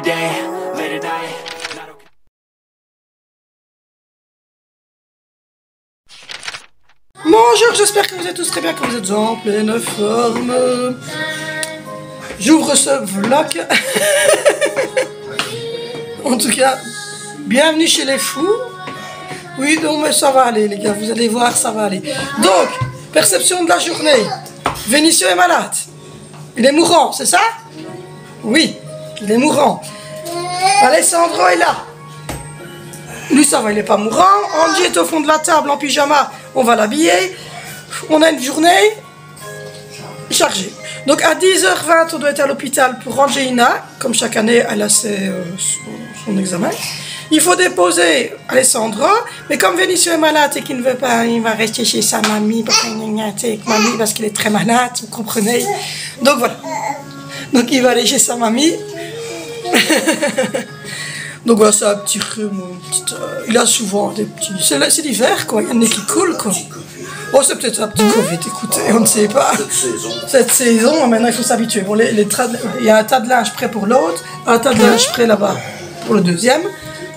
day, late at night. Bonjour, j'espère que vous êtes tous très bien, que vous êtes en pleine forme. J'ouvre ce vlog. En tout cas, bienvenue chez les fous. Oui, donc mais ça va aller les gars, vous allez voir, ça va aller. Donc, perception de la journée. Vinicio est malade. Il est mourant, c'est ça? Oui, il est mourant. Alessandro est là. Lui ça va, il n'est pas mourant. Angie est au fond de la table en pyjama, on va l'habiller. On a une journée chargée. Donc à 10h20, on doit être à l'hôpital pour Angelina. Comme chaque année, elle a son examen. Il faut déposer Alessandro. Mais comme Vinicio est malade et qu'il ne veut pas, il va rester chez sa mamie parce qu'il est très malade, vous comprenez. Donc voilà. Donc il va aller chez sa mamie. Donc voilà, c'est un petit rhume, il a souvent des petits... C'est l'hiver quoi, il y a un nez qui coule quoi. Oh c'est peut-être un petit Covid, écoutez, on ne sait pas. Cette saison, maintenant il faut s'habituer. Bon, il y a un tas de linge prêt pour l'autre, un tas de linge prêt là-bas pour le deuxième.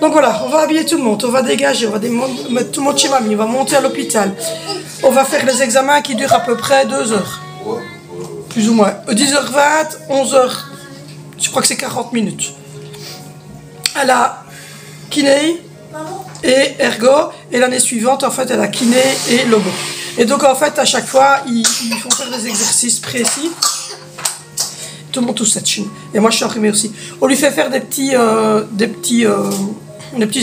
Donc voilà, on va habiller tout le monde, on va dégager, on va mettre tout le monde chez mamie, on va monter à l'hôpital. On va faire les examens qui durent à peu près 2 heures. Plus ou moins. 10h20, 11h, je crois que c'est 40 minutes. Elle a kiné et ergo, et l'année suivante en fait elle a kiné et logo. Et donc en fait à chaque fois ils font faire des exercices précis. Tout le monde touche cette chine. Et moi je suis enrhumée aussi. On lui fait faire des petits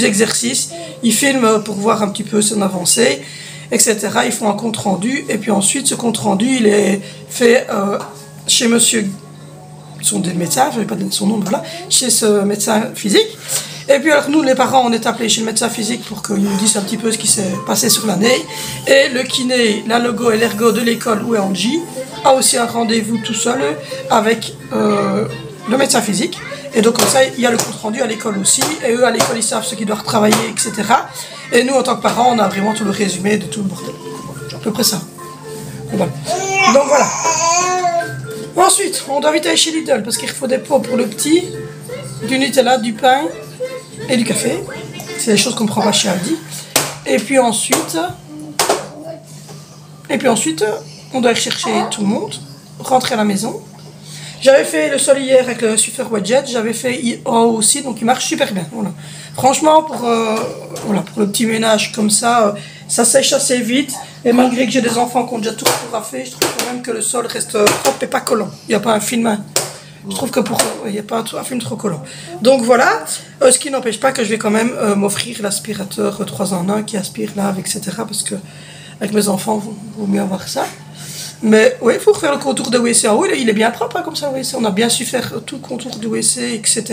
exercices. Ils filment pour voir un petit peu son avancée, etc. Ils font un compte rendu et puis ensuite ce compte rendu il est fait chez monsieur. Sont des médecins, je ne vais pas donner son nom, voilà, chez ce médecin physique. Et puis alors nous les parents on est appelés chez le médecin physique pour qu'il nous dise un petit peu ce qui s'est passé sur l'année. Et le kiné, la logo et l'ergo de l'école où est Angie a aussi un rendez-vous tout seul avec le médecin physique. Et donc comme ça il y a le compte rendu à l'école aussi. Et eux à l'école ils savent ce qu'ils doivent travailler, etc. Et nous en tant que parents on a vraiment tout le résumé de tout le bordel. À peu près ça. Voilà. Donc voilà. Ensuite, on doit vite aller chez Lidl parce qu'il faut des pots pour le petit, du Nutella, du pain et du café. C'est des choses qu'on ne prend pas chez Aldi. Et puis ensuite, on doit chercher tout le monde, rentrer à la maison. J'avais fait le sol hier avec le Super Widget, j'avais fait en haut aussi, donc il marche super bien. Voilà. Franchement, pour le petit ménage comme ça, ça sèche assez vite. Et malgré que j'ai des enfants qui ont déjà tout photographié, je trouve quand même que le sol reste propre et pas collant. Il n'y a pas un film. Je trouve que il n'y a pas un film trop collant. Donc voilà, ce qui n'empêche pas que je vais quand même m'offrir l'aspirateur 3 en 1 qui aspire, lave, etc. Parce que avec mes enfants, il vaut mieux avoir ça. Mais oui, il faut refaire le contour de WC en haut. Il est bien propre hein, comme ça, le WC. On a bien su faire tout le contour du WC, etc.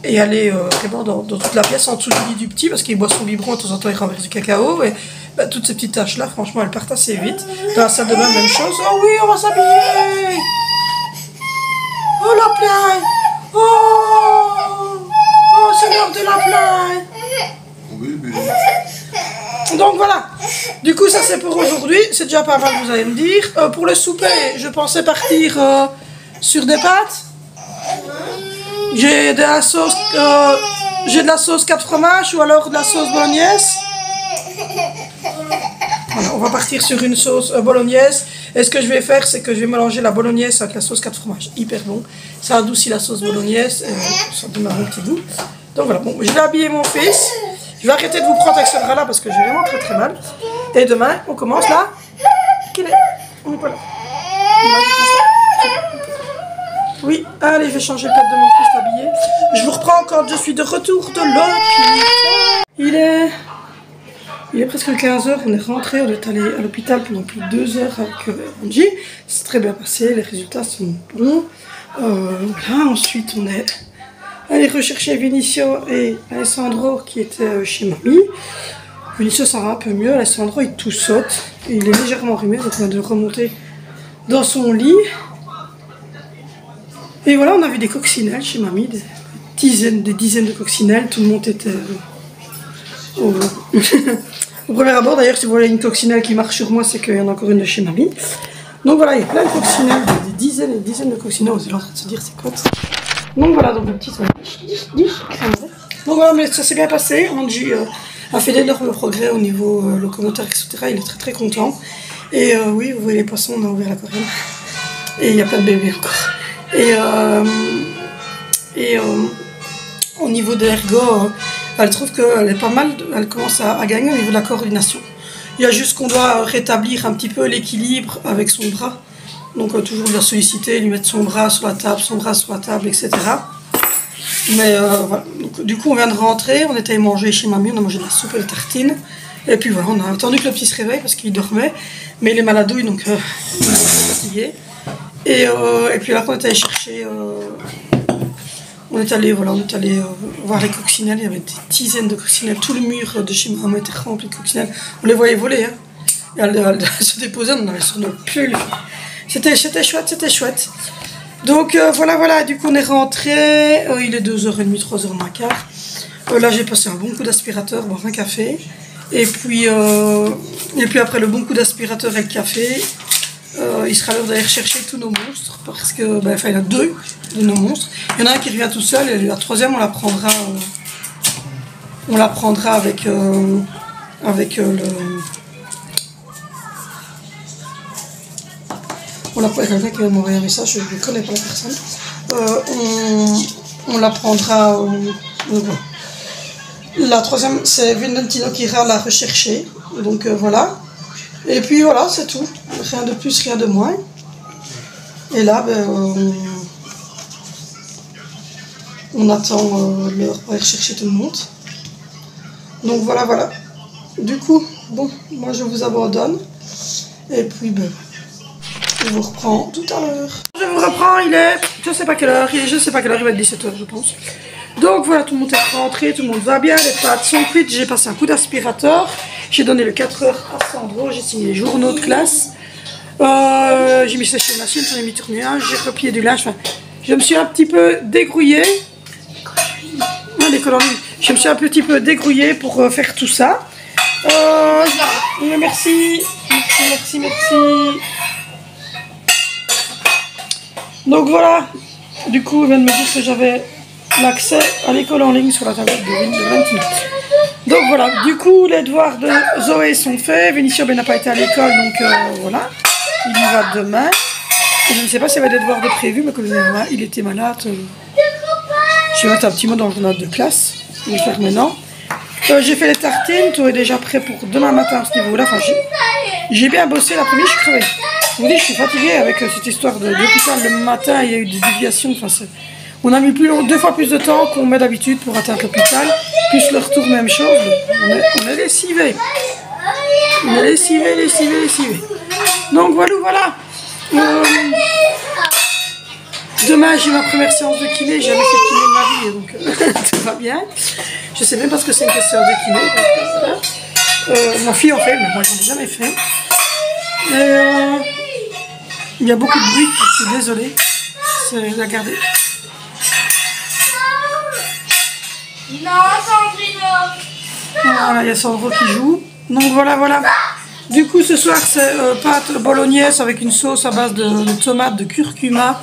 Et aller vraiment dans toute la pièce en dessous du lit du petit parce qu'il boit son biberon, de temps en temps il renverse du cacao. Et bah, toutes ces petites tâches là, franchement, elles partent assez vite. Dans la salle de bain, même chose. Oh oui, on va s'habiller. Oh la plage. Oh, c'est l'heure de la plage. Oui, mais... Donc voilà, du coup ça c'est pour aujourd'hui, c'est déjà pas mal vous allez me dire. Pour le souper, je pensais partir sur des pâtes. J'ai de la sauce 4 fromages ou alors de la sauce bolognaise. Voilà, on va partir sur une sauce bolognaise. Et ce que je vais faire, c'est que je vais mélanger la bolognaise avec la sauce 4 fromages. Hyper bon. Ça adoucit la sauce bolognaise et ça donne un bon petit goût. Donc voilà, bon, je vais habiller mon fils. Je vais arrêter de vous prendre avec ce drap là parce que j'ai vraiment très très mal. Et demain, on commence là. On n'est pas là. Oui, allez, je vais changer le cadre de mon fils habillé. Je vous reprends quand je suis de retour de l'hôpital. Il est presque 15h, on est rentré, on est allé à l'hôpital pendant plus de 2 heures avec Angie. C'est très bien passé, les résultats sont bons. Voilà, ensuite on est allé rechercher Vinicio et Alessandro qui étaient chez mamie. Vinicio ça va un peu mieux, Alessandro il tout saute. Il est légèrement enrhumé, donc on a dû remonter dans son lit. Et voilà, on a vu des coccinelles chez mamie, des dizaines de coccinelles, tout le monde était au premier abord. D'ailleurs, si vous voyez une coccinelle qui marche sur moi, c'est qu'il y en a encore une de chez mamie. Donc voilà, il y a plein de coccinelles, des dizaines et des dizaines de coccinelles. On est en train de se dire, c'est quoi ça? Donc voilà, donc le petit son. Donc voilà, mais ça s'est bien passé. Angie a fait d'énormes progrès au niveau locomoteur, etc. Il est très très content. Et oui, vous voyez les poissons, on a ouvert l'aquarium. Et il n'y a pas de bébé encore. Et au niveau de l'ergot, elle trouve qu'elle est pas mal, elle commence à gagner au niveau de la coordination. Il y a juste qu'on doit rétablir un petit peu l'équilibre avec son bras. Donc toujours la solliciter, lui mettre son bras sur la table, etc. Mais voilà. Donc, du coup, on vient de rentrer, on était allé manger chez mamie, on a mangé de la soupe et des tartines. Et puis voilà, on a attendu que le petit se réveille parce qu'il dormait. Mais il est maladouille, donc il est fatigué. Et puis là, on est allé chercher... on est allé voir les coccinelles. Il y avait des dizaines de coccinelles. Tout le mur de chez maman était rempli de coccinelles. On les voyait voler. Hein. Et elles se déposaient, on avait sur nos pulls. C'était chouette. Donc voilà, du coup on est rentré. Il est 2h30, 3h moins quart. Là j'ai passé un bon coup d'aspirateur, boire un café. Et puis après le bon coup d'aspirateur et le café, il sera l'heure d'aller chercher tous nos monstres. Parce que, il y en a 2 de nos monstres. Il y en a un qui revient tout seul et la troisième on la prendra avec le... On l'a pas, quelqu'un qui vient de m'envoyer un message, je ne connais pas la personne. On la prendra. La troisième, c'est Valentino qui ira la rechercher. Donc voilà. Et puis voilà, c'est tout. Rien de plus, rien de moins. Et là, on attend l'heure pour aller chercher tout le monde. Donc voilà. Du coup, bon, moi je vous abandonne. Et puis, je vous reprends tout à l'heure. Je vous reprends, il est, je sais pas quelle heure, il va être 17h je pense. Donc voilà, tout le monde est rentré, tout le monde va bien, les pâtes sont cuites, j'ai passé un coup d'aspirateur, j'ai donné le 4h à Sandro, j'ai signé les journaux de classe, j'ai mis sécher la machine, j'en ai mis tournuage, j'ai replié du linge, je me suis un petit peu dégrouillée. Je me suis un petit peu dégrouillée pour faire tout ça. Merci. Donc voilà, du coup, il vient de me dire que j'avais l'accès à l'école en ligne sur la tablette de Valentino. Donc voilà, du coup, les devoirs de Zoé sont faits. Vinicio n'a pas été à l'école, donc voilà, il y va demain. Et je ne sais pas s'il y avait des devoirs de prévu, mais comme il était malade, je vais mettre un petit mot dans le journal de classe. Je vais le faire maintenant. J'ai fait les tartines, tout est déjà prêt pour demain matin à ce niveau-là. J'ai bien bossé l'après-midi, je suis crevée. Je vous dis, je suis fatiguée avec cette histoire de l'hôpital le matin, il y a eu des déviations. On a mis 2 fois plus de temps qu'on met d'habitude pour atteindre l'hôpital. Plus le retour, même chose. On est lessivés. On est lessivés. Donc voilà. Demain, j'ai ma première séance de kiné. J'ai jamais fait de kiné de ma vie, donc tout va bien. Je sais même pas ce que c'est une séance de kiné. Donc, ma fille en fait, mais moi, j'en ai jamais fait. Il y a beaucoup de bruit, je suis désolée. Je vais garder. Non, Sandrine. Voilà, il y a Sandro qui joue. Donc voilà. Du coup, ce soir, c'est pâte bolognaise avec une sauce à base de tomates, de curcuma,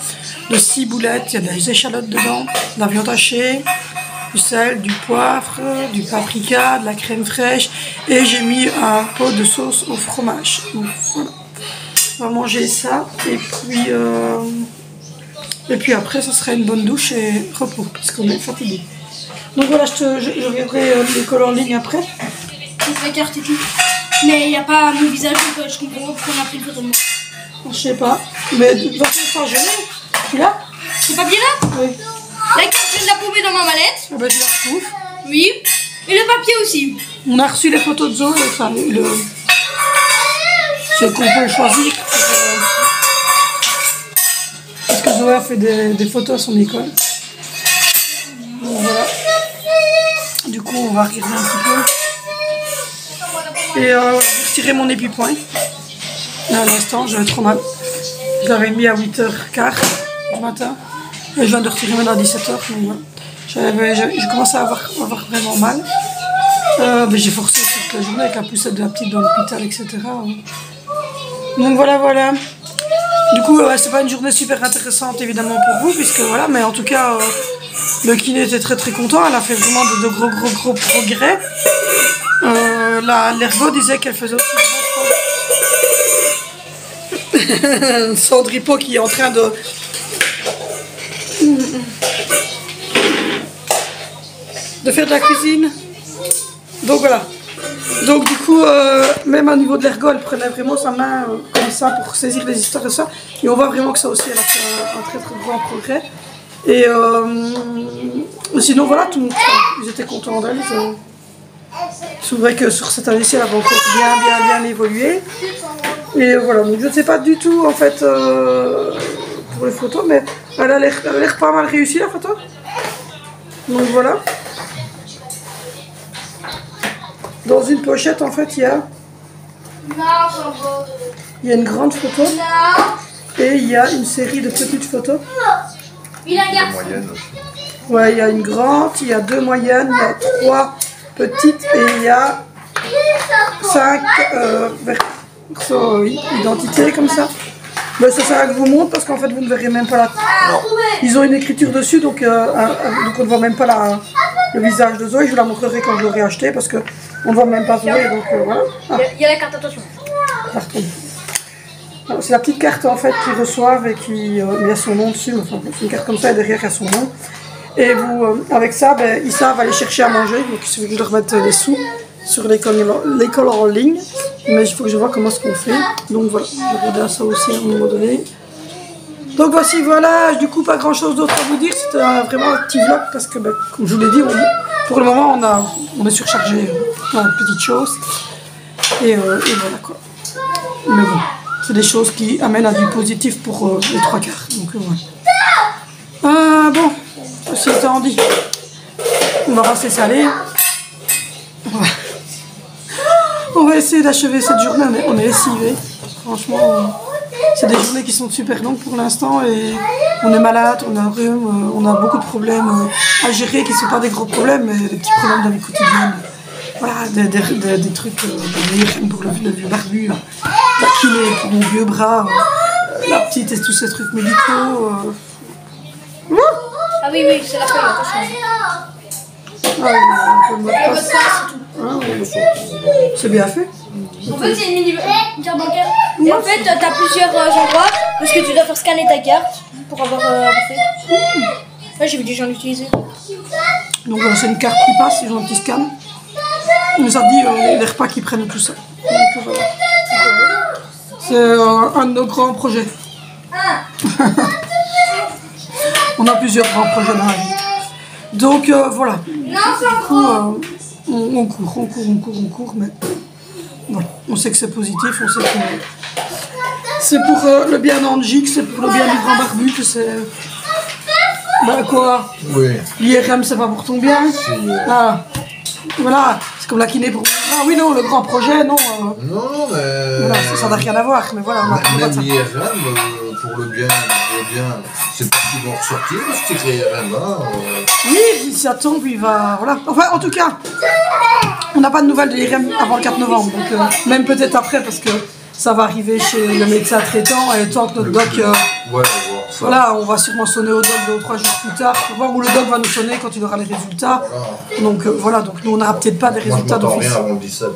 de ciboulettes. Il y a des échalotes dedans, de la viande hachée, du sel, du poivre, du paprika, de la crème fraîche. Et j'ai mis un pot de sauce au fromage. Donc, voilà. On va manger ça. Et puis après, ça sera une bonne douche et repos, parce qu'on est fatigué. Donc voilà, je regarderai l'école en ligne après. C'est la carte et tout. Mais il n'y a pas mon visage, donc je comprends pas pourquoi on a pris le photo de moi. Je sais pas. Mais de toute façon, je l'ai. Tu l'as? Ce papier là? Oui. La carte, je l'ai poubée dans ma mallette. Ah bah, tu la retrouves. Oui. Et le papier aussi. On a reçu les photos de Zoé. Enfin, c'est qu'on peut le choisir. Parce que Zoé a fait des photos à son école. Donc, voilà. Du coup, on va regarder un petit peu. Et je vais retirer mon épi-point. Là, à l'instant, j'avais trop mal. Je l'avais mis à 8h15 du matin. Et je viens de retirer maintenant à 17h. J'ai commencé à avoir vraiment mal. Mais j'ai forcé toute la journée avec la poussette de la petite dans l'hôpital, etc. Donc voilà. Du coup, c'est pas une journée super intéressante évidemment pour vous, puisque voilà, mais en tout cas, le kiné était très très content. Elle a fait vraiment de gros progrès. L'ergo disait qu'elle faisait aussi Sandripo qui est en train de faire de la cuisine. Donc voilà. Donc du coup, même au niveau de l'ergo, elle prenait vraiment sa main comme ça pour saisir les histoires et ça. Et on voit vraiment que ça aussi, elle a fait un très très grand progrès. Et sinon voilà, tout le monde, ils étaient contents d'elle. C'est vrai que sur cette année-ci, elle avait encore bien évolué. Et voilà, donc je ne sais pas du tout en fait pour les photos, mais elle a l'air pas mal réussie la photo. Donc voilà. Dans une pochette en fait il y a une grande photo et il y a une série de petites photos. Ouais, il y a une grande, il y a 2 moyennes, il y a 3 petites et il y a 5 identités comme ça. Ben, ça sert à que je vous montre parce qu'en fait vous ne verrez même pas la... Ils ont une écriture dessus donc on ne voit même pas le visage de Zoé. Je vous la montrerai quand je l'aurai acheté parce qu'on ne voit même pas Zoé, donc voilà. Il y a la carte, attention. C'est la petite carte en fait qu'ils reçoivent et qui il y a son nom dessus. Enfin, c'est une carte comme ça et derrière il y a son nom. Et vous, avec ça, ben, ils savent aller chercher à manger. Donc il suffit que je leur mette des sous sur l'école en ligne. Mais il faut que je vois comment ce qu'on fait. Donc voilà, je regardais à ça aussi à un moment donné. Donc voici, voilà, du coup pas grand chose d'autre à vous dire. C'était vraiment un petit vlog parce que, ben, comme je vous l'ai dit, pour le moment on est surchargé plein de petites choses. Et voilà quoi. Mais bon, c'est des choses qui amènent à du positif pour les 3 quarts. Donc voilà. Bon, ceci étant dit, on va rester salé. On va essayer d'achever cette journée, on est lessivés. Franchement, c'est des journées qui sont super longues pour l'instant et on est malade, on a un rhume, on a beaucoup de problèmes à gérer qui ne sont pas des gros problèmes, mais des petits problèmes dans la vie quotidienne. Voilà, des trucs pour le vieux barbu, la kiné pour mon vieux bras, la petite et tous ces trucs médicaux. Ah oui, c'est la feuille, attention. C'est bien fait. En fait, c'est une carte bancaire. Et en fait, t'as plusieurs endroits parce que tu dois faire scanner ta carte pour avoir fait. Là, j'ai vu des gens l'utiliser. Donc c'est une carte qui passe, ils ont un petit scan. On nous a dit les repas qui prennent tout ça. Donc voilà. C'est un de nos grands projets. On a plusieurs grands projets dans la vie. Donc voilà. Du coup, on court, mais voilà. On sait que c'est positif, on sait que c'est pour le bien d'Angie, que c'est pour le bien du grand barbu, que c'est... Bah quoi? Oui. L'IRM c'est pas pour ton bien? Ah. Voilà, c'est comme la kiné pour... Ah oui non, le grand projet, non. Non, mais... Voilà, ça n'a rien à voir, mais voilà. Même l'IRM, pour le bien, c'est pas qu'ils vont ressortir, ce petit IRM là. Oui, il s'y attend, puis il va... Voilà. Enfin, en tout cas, on n'a pas de nouvelles de l'IRM avant le 4 novembre, donc même peut-être après, parce que ça va arriver chez le médecin traitant, et tant que notre doc... Ouais, voilà, on va sûrement sonner au doc 2 ou 3 jours plus tard pour voir où le doc va nous sonner quand il aura les résultats. Voilà. Donc voilà, donc nous on n'aura peut-être pas des résultats d'office. Moi je m'attends rien avant le 17.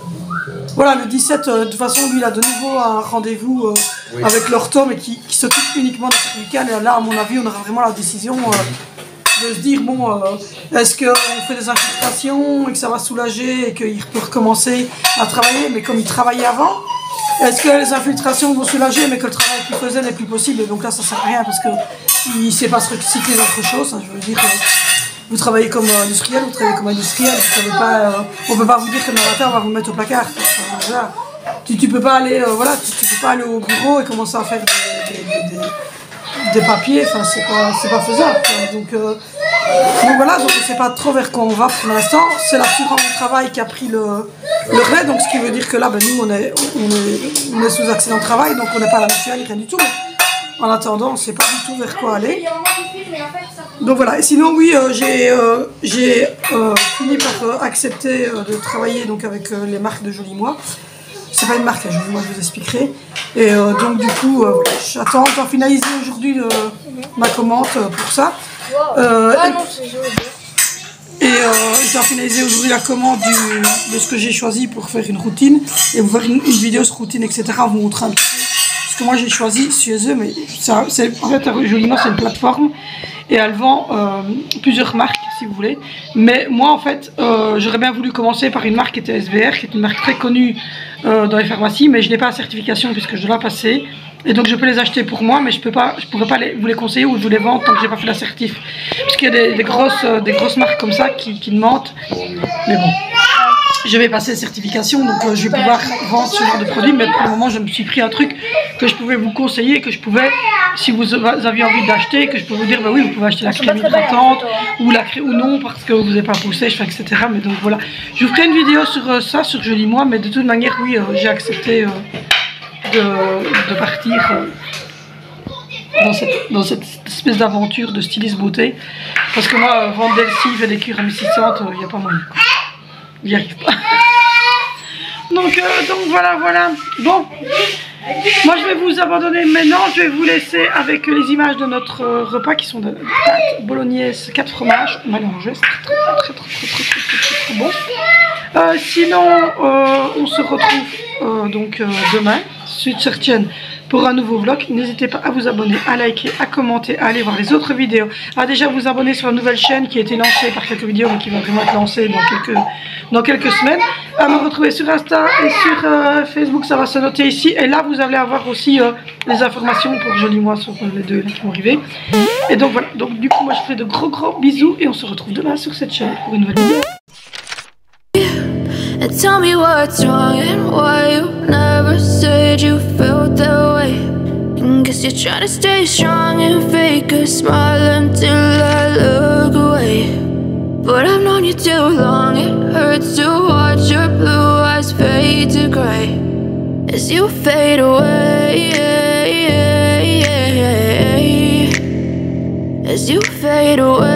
Voilà, le 17, de toute façon, lui il a de nouveau un rendez-vous avec l'orthome et qui s'occupe uniquement de cervical. Et là, à mon avis, on aura vraiment la décision de se dire, bon, est-ce qu'on fait des infiltrations et que ça va soulager et qu'il peut recommencer à travailler, mais comme il travaillait avant. Est-ce que les infiltrations vont soulager mais que le travail qu'il faisait n'est plus possible? Et donc là ça sert à rien parce qu'il ne sait pas se recycler d'autre chose. Je veux dire, vous travaillez comme industriel, vous travaillez comme industriel, vous savez pas, on ne peut pas vous dire que demain matin on va vous mettre au placard. Enfin, voilà. Tu peux pas aller, voilà, tu peux pas aller au bureau et commencer à faire des papiers, enfin c'est pas faisable. Donc voilà, donc on ne sait pas trop vers quoi on va pour l'instant. C'est l'assurance du travail qui a pris le relais, donc ce qui veut dire que là, ben, nous on est sous accident de travail, donc on n'est pas à la mutuelle, rien du tout. En attendant, on ne sait pas du tout vers quoi aller. Donc voilà, et sinon oui, j'ai fini par accepter de travailler donc, avec les marques de Joli Moi. c'est pas une marque, je vous expliquerai. Et donc du coup, j'attends de finaliser aujourd'hui ma commande pour ça. Ah non, c'est joli. Et je dois finaliser aujourd'hui la commande de ce que j'ai choisi pour faire une routine et vous faire une vidéo sur routine, etc. en vous montrant un petit peu ce que moi j'ai choisi chez eux. Mais en fait, Joliment, c'est une plateforme et elle vend plusieurs marques si vous voulez. Mais moi, en fait, j'aurais bien voulu commencer par une marque qui était SVR, qui est une marque très connue dans les pharmacies, mais je n'ai pas la certification puisque je dois la passer. Et donc je peux les acheter pour moi, mais je pourrais pas vous les conseiller ou vous les vendre tant que j'ai pas fait la certif. Parce qu'il y a des grosses marques comme ça qui mentent. Mais bon, je vais passer la certification, donc je vais pouvoir vendre ce genre de produit. Mais pour le moment, je me suis pris un truc que je pouvais vous conseiller, que je pouvais, si vous aviez envie d'acheter, que je peux vous dire, bah oui, vous pouvez acheter la crème hydratante ou ou non parce que vous n'avez pas poussé, etc. Mais donc voilà, je vous ferai une vidéo sur ça, sur Joliment, mais de toute manière, oui, j'ai accepté de partir dans cette espèce d'aventure de styliste beauté, parce que moi vendre des lessives et des cures amincissantes, il n'y a pas moyen, j'y arrive pas. donc voilà. Bon, moi je vais vous abandonner maintenant, je vais vous laisser avec les images de notre repas qui sont de pâtes bolognaise 4 fromages mélangés, c'est très bon. Sinon on se retrouve demain suite certaine pour un nouveau vlog. N'hésitez pas à vous abonner, à liker, à commenter, à aller voir les autres vidéos, à déjà vous abonner sur la nouvelle chaîne qui a été lancée par quelques vidéos mais qui va vraiment être lancée dans quelques semaines, à me retrouver sur Insta et sur Facebook, ça va se noter ici, et là vous allez avoir aussi les informations pour Joliment sur les deux là, qui vont arriver. Et donc voilà, donc du coup moi je fais de gros bisous et on se retrouve demain sur cette chaîne pour une nouvelle vidéo. And tell me what's wrong and why you never said you felt that way. And guess you're trying to stay strong and fake a smile until I look away. But I've known you too long, it hurts to watch your blue eyes fade to grey as you fade away. As you fade away.